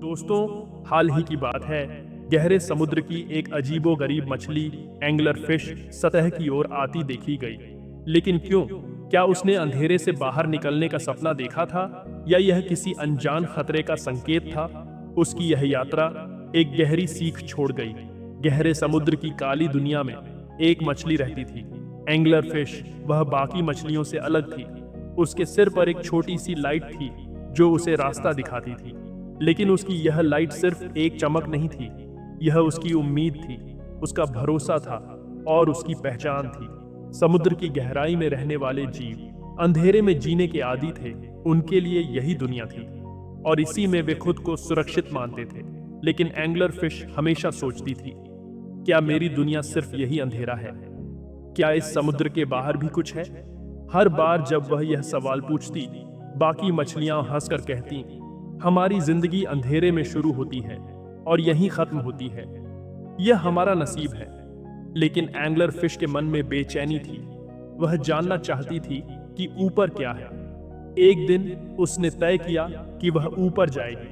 दोस्तों, हाल ही की बात है। गहरे समुद्र की एक अजीबोगरीब मछली एंगलर फिश सतह की ओर आती देखी गई। लेकिन क्यों? क्या उसने अंधेरे से बाहर निकलने का सपना देखा था, या यह किसी अनजान खतरे का संकेत था? उसकी यह यात्रा एक गहरी सीख छोड़ गई। गहरे समुद्र की काली दुनिया में एक मछली रहती थी, एंगलर फिश। वह बाकी मछलियों से अलग थी। उसके सिर पर एक छोटी सी लाइट थी जो उसे रास्ता दिखाती थी। लेकिन उसकी यह लाइट सिर्फ एक चमक नहीं थी, यह उसकी उम्मीद थी, उसका भरोसा था और उसकी पहचान थी। समुद्र की गहराई में रहने वाले जीव अंधेरे में जीने के आदी थे। उनके लिए यही दुनिया थी और इसी में वे खुद को सुरक्षित मानते थे। लेकिन एंगलर फिश हमेशा सोचती थी, क्या मेरी दुनिया सिर्फ यही अंधेरा है? क्या इस समुद्र के बाहर भी कुछ है? हर बार जब वह यह सवाल पूछती, बाकी मछलियां हंसकर कहती, हमारी जिंदगी अंधेरे में शुरू होती है और यहीं खत्म होती है। यह हमारा नसीब है। लेकिन एंगलर फिश के मन में बेचैनी थी। वह जानना चाहती थी कि ऊपर क्या है। एक दिन उसने तय किया कि वह ऊपर जाएगी।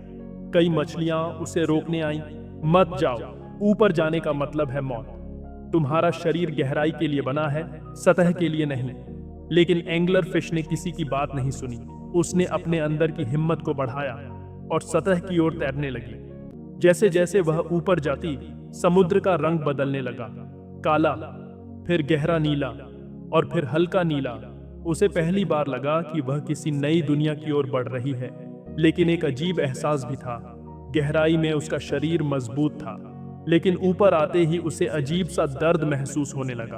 कई मछलियां उसे रोकने आईं। मत जाओ, ऊपर जाने का मतलब है मौत। तुम्हारा शरीर गहराई के लिए बना है, सतह के लिए नहीं। लेकिन एंगलर फिश ने किसी की बात नहीं सुनी। उसने अपने अंदर की हिम्मत को बढ़ाया और सतह की ओर तैरने लगी। जैसे जैसे वह ऊपर जाती, समुद्र का रंग बदलने लगा। काला, फिर गहरा नीला और फिर हल्का नीला। उसे पहली बार लगा कि वह किसी नई दुनिया की ओर बढ़ रही है। लेकिन एक अजीब एहसास भी था। गहराई में उसका शरीर मजबूत था, लेकिन ऊपर आते ही उसे अजीब सा दर्द महसूस होने लगा।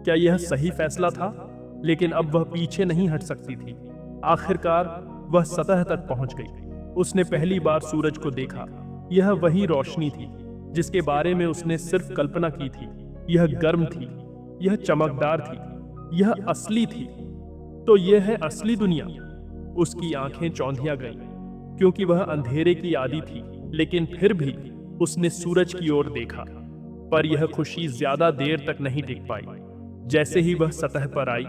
क्या यह सही फैसला था? लेकिन अब वह पीछे नहीं हट सकती थी। आखिरकार वह सतह तक पहुंच गई। उसने पहली बार सूरज को देखा। यह वही रोशनी थी जिसके बारे में उसने सिर्फ कल्पना की थी। यह गर्म थी, यह चमकदार थी, यह असली थी। तो यह है असली दुनिया। उसकी आंखें चौंधिया गईं, क्योंकि वह अंधेरे की आदी थी। लेकिन फिर भी उसने सूरज की ओर देखा। पर यह खुशी ज्यादा देर तक नहीं टिक पाई। जैसे ही वह सतह पर आई,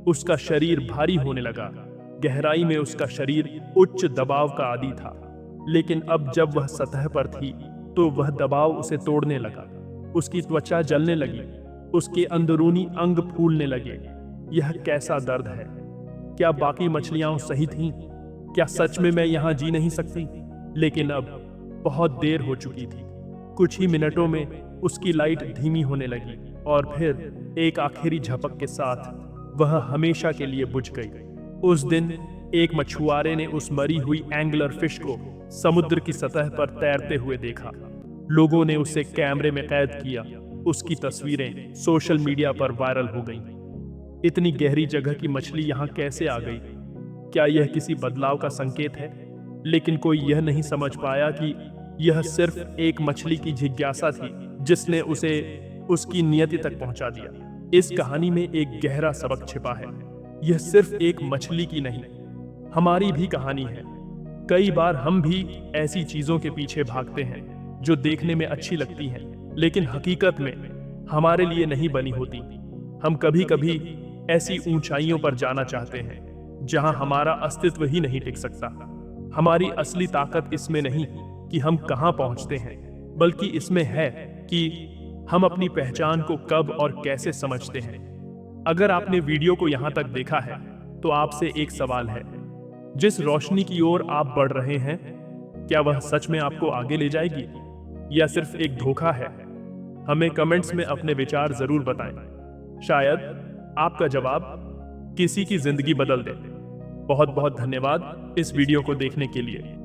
उसका शरीर भारी होने लगा। गहराई में उसका शरीर उच्च दबाव का आदी था। लेकिन अब जब वह सतह पर थी, तो वह दबाव उसे तोड़ने लगा। उसकी त्वचा जलने लगी, उसके अंदरूनी अंग फूलने लगे। यह कैसा दर्द है? क्या बाकी मछलियां सही थीं? क्या सच में मैं यहां जी नहीं सकती? लेकिन अब बहुत देर हो चुकी थी। कुछ ही मिनटों में उसकी लाइट धीमी होने लगी और फिर एक आखिरी झपक के साथ वह हमेशा के लिए बुझ गई। उस दिन एक मछुआरे ने उस मरी हुई एंगलर फिश को समुद्र की सतह पर तैरते हुए देखा। लोगों ने उसे कैमरे में कैद किया। उसकी तस्वीरें सोशल मीडिया पर वायरल हो गईं। इतनी गहरी जगह की मछली यहाँ कैसे आ गई? क्या यह किसी बदलाव का संकेत है? लेकिन कोई यह नहीं समझ पाया कि यह सिर्फ एक मछली की जिज्ञासा थी जिसने उसे उसकी नियति तक पहुंचा दिया। इस कहानी में एक गहरा सबक छिपा है। यह सिर्फ एक मछली की नहीं, हमारी भी कहानी है। कई बार हम भी ऐसी चीजों के पीछे भागते हैं जो देखने में अच्छी लगती हैं, लेकिन हकीकत में हमारे लिए नहीं बनी होती। हम कभी कभी ऐसी ऊंचाइयों पर जाना चाहते हैं जहां हमारा अस्तित्व ही नहीं टिक सकता। हमारी असली ताकत इसमें नहीं कि हम कहां पहुंचते हैं, बल्कि इसमें है कि हम अपनी पहचान को कब और कैसे समझते हैं। अगर आपने वीडियो को यहां तक देखा है, तो आपसे एक सवाल है, जिस रोशनी की ओर आप बढ़ रहे हैं, क्या वह सच में आपको आगे ले जाएगी या सिर्फ एक धोखा है? हमें कमेंट्स में अपने विचार जरूर बताएं। शायद आपका जवाब किसी की जिंदगी बदल दे। बहुत बहुत धन्यवाद इस वीडियो को देखने के लिए।